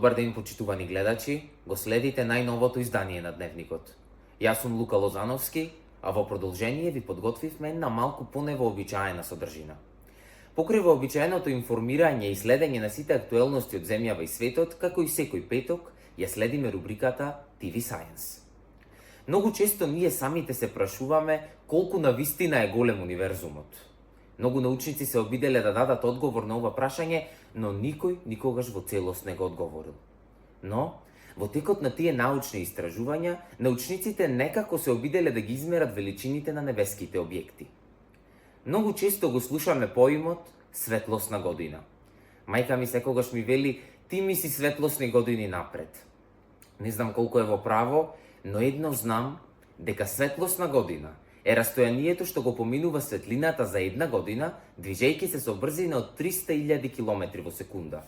Добар ден, почитувани гледачи, го следите најновото издание на Дневникот. Јас сум Лука Лозановски, а во продолжение ви подготвивме на малку поневообичаена содржина. Покрај вообичаеното информирање и следење на сите актуелности од земјава и светот, како и секој петок, ја следиме рубриката TV Science. Многу често ние самите се прашуваме колку навистина е голем универзумот. Многу научници се обиделе да дадат одговор на ова прашање, но никој никогаш во целост не го одговорил. Но, во текот на тие научни истражувања, научниците некако се обиделе да ги измерат величините на небеските објекти. Многу често го слушаме поимот светлосна година. Мајка ми секогаш ми вели, ти ми си светлосни години напред. Не знам колку е во право, но едно знам, дека светлосна година е растојанието што го поминува светлината за една година, движејќи се со брзина од 300.000 км во секунда.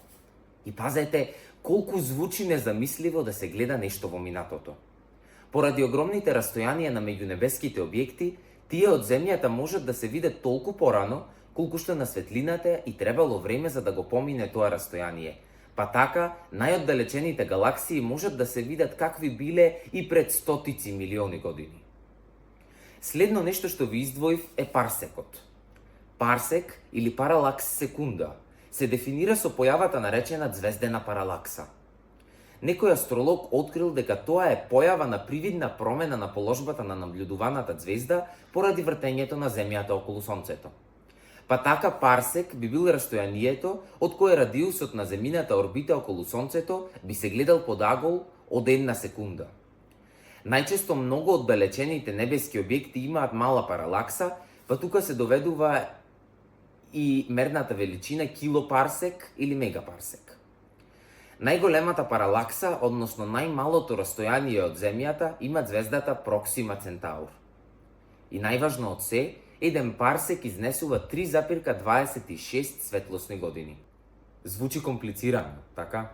И пазете, колку звучи незамисливо да се гледа нешто во минатото. Поради огромните растојанија на меѓунебеските објекти, тие од Земјата можат да се видат толку порано, колку што на светлината и требало време за да го помине тоа растојание. Па така, најоддалечените галаксии можат да се видат какви биле и пред стотици милиони години. Следно нешто што ви издвоив е парсекот. Парсек или паралакс секунда се дефинира со појавата наречена ѕвездена паралакса. Некој астролог открил дека тоа е појава на привидна промена на положбата на наблюдуваната ѕвезда поради вртењето на Земјата околу Сонцето. Па така парсек би бил растојанието од кое радиусот на земјината орбита околу Сонцето би се гледал под агол од една секунда. Најчесто многу од далечените небески објекти имаат мала паралакса, па тука се доведува и мерната величина килопарсек или мегапарсек. Најголемата паралакса, односно најмалото растојание од Земјата, има ѕвездата Проксима Центаур. И најважно од се, еден парсек изнесува 3,26 светлосни години. Звучи комплицирано, така?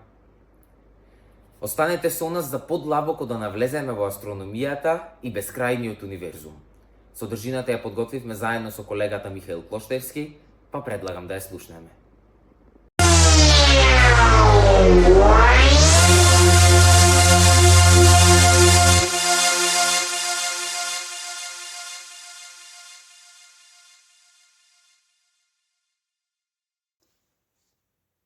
Останете со нас за подлабоко да навлеземе во астрономијата и бескрајниот универзум. Содржината ја подготвивме заедно со колегата Михаил Клоштевски, па предлагам да ја слушнеме.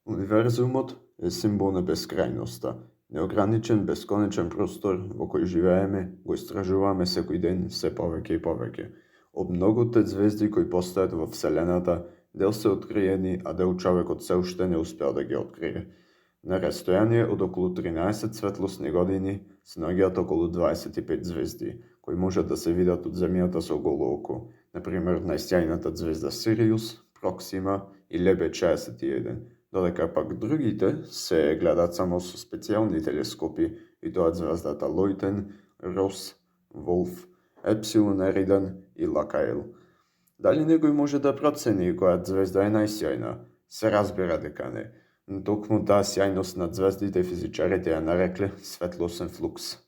Универзумот е символ на бескрајноста, неограничен, бесконечен простор во кој живееме, го истражуваме секој ден се повеќе и повеќе. Од многуте звезди кои постојат во Вселената, дел се откриени, а дел човекот се уште не успеал да ги открие. На растојание од околу 13 светлосни години се наоѓаат околу 25 звезди, кои можат да се видат од Земјата со голо око, например најсјајната звезда Сириус, Проксима и Лебе 61, додека пак другите се гледаат само со специјални телескопи, и тоа звездата Лојтен, Рос, Волф, Епсилон Еридан и Лакаел. Дали некој може да процени која звезда е најсјајна? Се разбира дека не. Но токму таа сјајност на звездите физичарите ја нарекле светлосен флукс.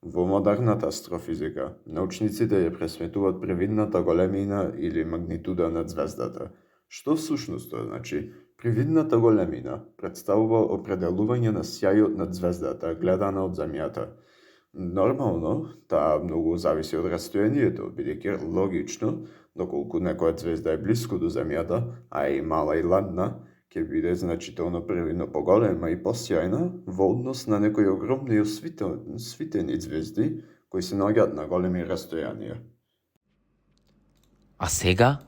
Во модерната астрофизика, научниците ја пресметуваат привидната големина или магнитуда на звездата. Што всушност тоа значи? Привидната големина представува определување на сјајот на звездата гледана од Земјата. Нормално, таа многу зависи од растојанието, бидејќи логично, доколку некоја звезда е блиску до Земјата, а е и мала и ладна, ќе биде значително привидно поголема и посјајна во однос на некои огромни освитени звезди кои се наоѓаат на големи растојанија. А сега,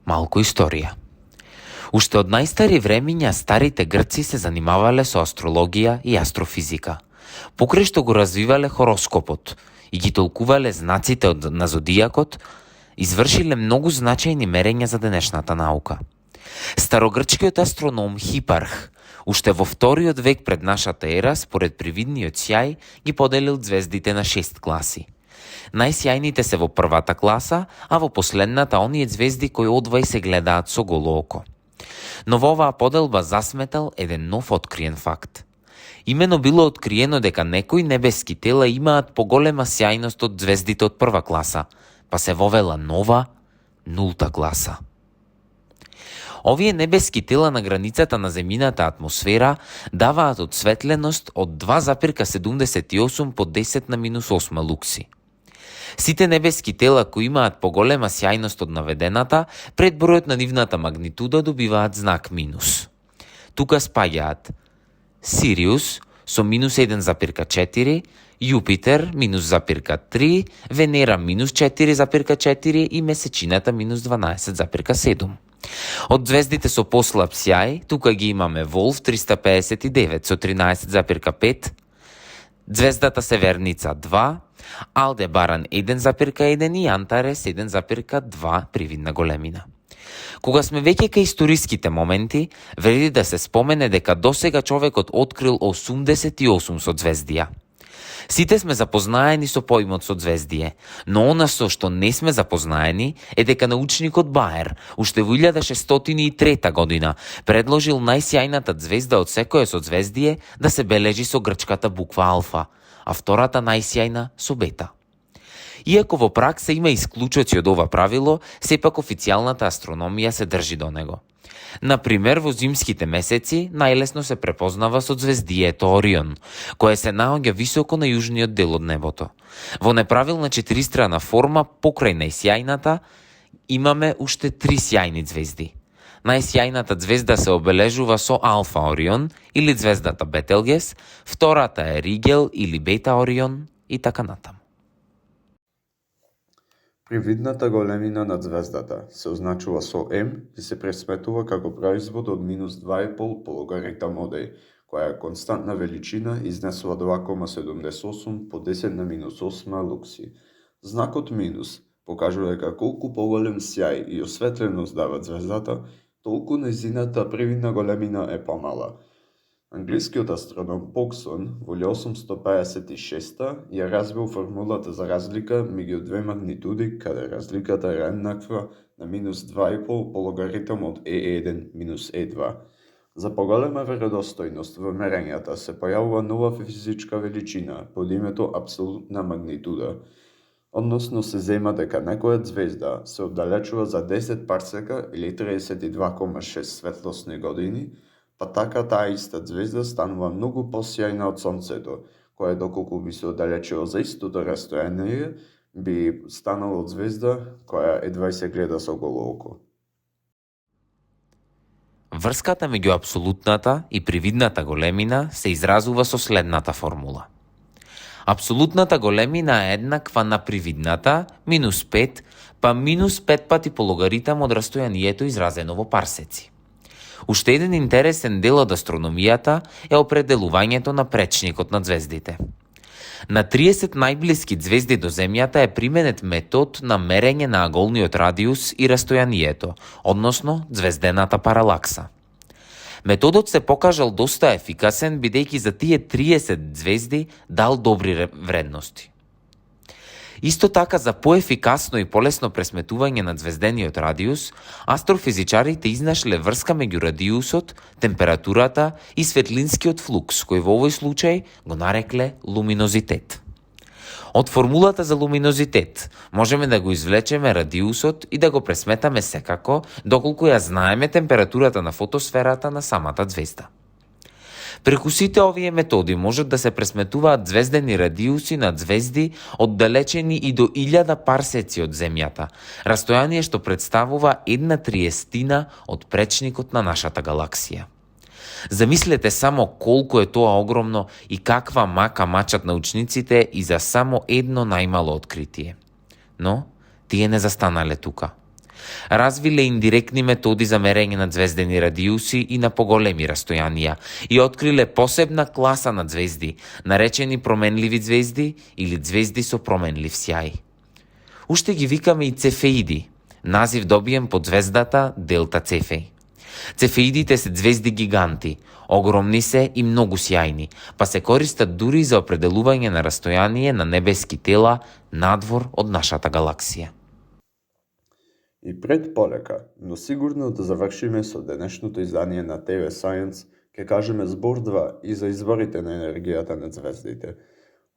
малку историја. Уште од најстари времиња старите грци се занимавале со астрологија и астрофизика, покрај што го развивале хороскопот и ги толкувале знаците на зодијакот, извршиле многу значајни мерења за денешната наука. Старогрчкиот астроном Хипарх, уште во вториот век пред нашата ера, според привидниот сјај, ги поделил звездите на 6 класи. Најсјајните се во првата класа, а во последната оние звезди кои одвај се гледаат со голо око. Но во оваа поделба засметал еден нов откриен факт. Имено било откриено дека некои небески тела имаат поголема сјајност од звездите од прва класа, па се вовела нова, нулта класа. Овие небески тела на границата на земјината атмосфера даваат одсветленост од 2,78 по 10 на минус 8 лукси. Сите небески тела кои имаат поголема сјајност од наведената, пред бројот на нивната магнитуда добиваат знак минус. Тука спаѓаат Сириус со минус 1,4, Јупитер минус 0,3, Венера минус 4,4 и Месечината минус 12,7. Од звездите со послаб сјај, тука ги имаме Волф 359 со 13,5, звездата Северница 2, Алдебаран 1,1 и Антарес 1,2 привидна големина. Кога сме веќе кај историските моменти, вреди да се спомене дека досега човекот открил 88 созвездија. Сите сме запознаени со поимот созвездие, но она со што не сме запознаени е дека научникот Баер уште во 1603 година предложил најсјајната звезда од секое созвездие да се бележи со грчката буква алфа, а втората најсјајна со бета. Иако во пракса има исклучоци од ова правило, сепак официјалната астрономија се држи до него. Например, во зимските месеци најлесно се препознава созвездието Орион, кое се наоѓа високо на јужниот дел од небото. Во неправилна четиристрана форма покрај најсјајната имаме уште 3 сјајни звезди. Најсјајната звезда се обележува со Алфа Орион или звездата Бетелгес, втората е Ригел или Бета Орион и така натаму. Привидната големина на звездата се означува со М и се пресметува како производ од минус 2,5 по логаритам од Е, која е константна величина изнесува 2,78 по 10 на минус 8 лукси. Знакот минус покажува дека колку поголем сјај и осветленост дава звездата, толку нејзината привидна големина е помала. Англискиот астроном Поксон во 1856 ја развил формулата за разлика меѓу две магнитуди, каде разликата е еднаква на минус 2,5 по логаритам од E1 минус E2. За поголема веродостојност во мерењата се појавува нова физичка величина под името апсолутна магнитуда. Односно се зема дека некоја звезда се оддалечува за 10 парсека или 32,6 светлосни години, па така таа иста звезда станува многу посјајна од Сонцето, кое доколку би се оддалечило за истото растојание, би станало од звезда која едва се гледа со голо око. Врската меѓу апсолутната и привидната големина се изразува со следната формула. Апсолутната големина е еднаква на привидната минус 5, па минус 5 пати по логаритам од растојанието изразено во парсеци. Уште еден интересен дел од астрономијата е определувањето на пречникот на звездите. На 30 најблиски звезди до Земјата е применет метод на мерење на аголниот радиус и растојанието, односно звездената паралакса. Методот се покажал доста ефикасен, бидејќи за тие 30 звезди дал добри вредности. Исто така, за поефикасно и полесно пресметување на звездениот радиус, астрофизичарите изнашле врска меѓу радиусот, температурата и светлинскиот флукс, кој во овој случај го нарекле луминозитет. Од формулата за луминозитет можеме да го извлечеме радиусот и да го пресметаме секако, доколку ја знаеме температурата на фотосферата на самата звезда. Преку сите овие методи можат да се пресметуваат звездени радиуси на звезди оддалечени и до 1000 парсеци од Земјата, растојание што представува 1/30 од пречникот на нашата галаксија. Замислете само колку е тоа огромно и каква мака мачат научниците и за само едно најмало откритие. Но, тие не застанале тука. Развиле индиректни методи за мерење на звездени радиуси и на поголеми растојанија и откриле посебна класа на звезди, наречени променливи звезди или звезди со променлив сјај. Уште ги викаме и цефеиди, назив добиен под звездата Делта Цефеј. Цефеидите се звезди гиганти, огромни се и многу сјајни, па се користат дури за определување на растојание на небески тела надвор од нашата галаксија. И пред полека, но сигурно да завршиме со денешното издание на TV Science, ќе кажеме збор 2 и за изворите на енергијата на звездите.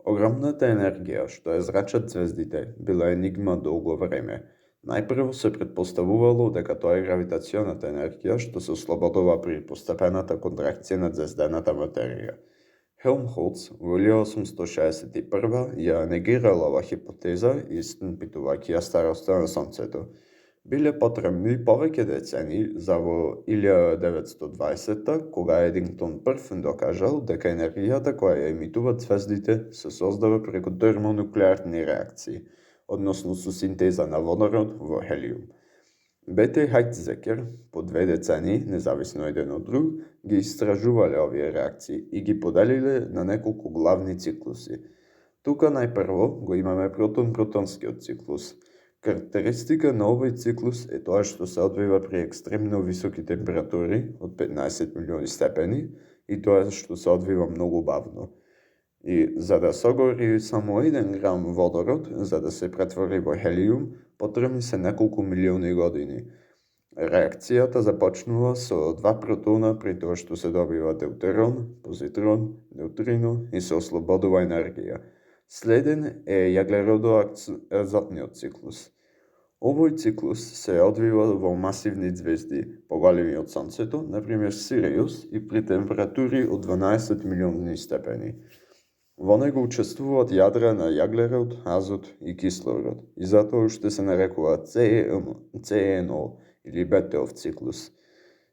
Огромната енергија што ја зрачат звездите била енигма долго време. Најпрво се претпоставувало дека тоа е гравитационата енергија што се ослободува при постепената контракција на ѕвездената материја. Хелмхолц во 1861 ја негирал оваа хипотеза испитувајќи ја староста на Сонцето. Биле потребни повеќе децени за во 1920 кога Едингтон прв докажал дека енергијата која ја емитуваат ѕвездите се создава преку термонуклеарни реакции, односно со синтеза на водород во хелиум. Бете и Хајтзекер по 2 децени, независно еден од друг, ги истражувале овие реакции и ги поделиле на неколку главни циклуси. Тука најпрво го имаме протон-протонскиот циклус. Карактеристика на овој циклус е тоа што се одвива при екстремно високи температури од 15 милиони степени и тоа што се одвива многу бавно. И за да согори само 1 грам водород, за да се претвори во хелиум, потребни се неколку милиони години. Реакцијата започнува со 2 протона при тоа што се добива deuteron, позитрон, неутрино и се ослободува енергија. Следен е јаглеродо-азотниот циклус. Овој циклус се одвива во масивни ѕвезди, поголеми од Сонцето, например Сириус, и при температури од 12 милиони степени. Во него учествуваат јадра на јаглерод, азот и кислород, и затоа уште се нарекува CNO или Бетелов циклус.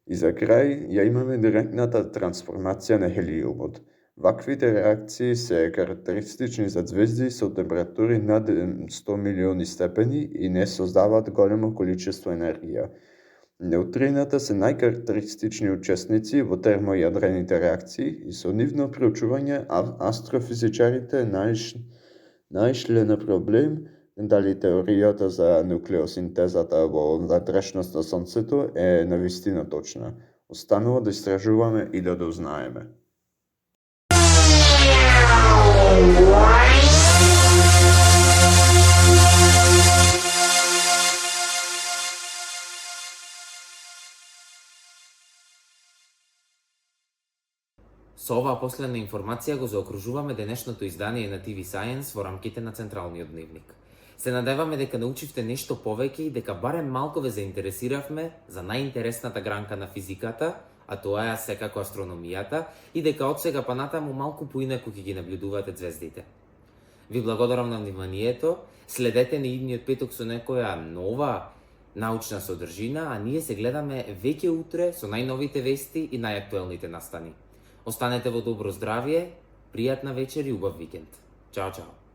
И за крај ја имаме директната трансформација на хелиумот. Ваквите реакции се карактеристични за ѕвезди со температури над 100 милиони степени и не создаваат големо количество енергија. Неутрината се најкарактеристични учесници во термојадрените реакции и со нивно проучување астрофизичарите наишле на проблем дали теоријата за нуклеосинтезата во внатрешност на Сонцето е навистина точна. Останува да истражуваме и да дознаеме. Со оваа последна информација го заокружуваме денешното издание на TV Science во рамките на Централниот дневник. Се надеваме дека научивте нешто повеќе и дека барем малку ве заинтересиравме за најинтересната гранка на физиката, а тоа е секако астрономијата, и дека од сега па натаму малку поинаку ќе ги наблюдувате ѕвездите. Ви благодарам на вниманието, следете ни идниот петок со некоја нова научна содржина, а ние се гледаме веќе утре со најновите вести и најактуелните настани. Останете во добро здравје, пријатна вечер и убав викенд. Чао, чао.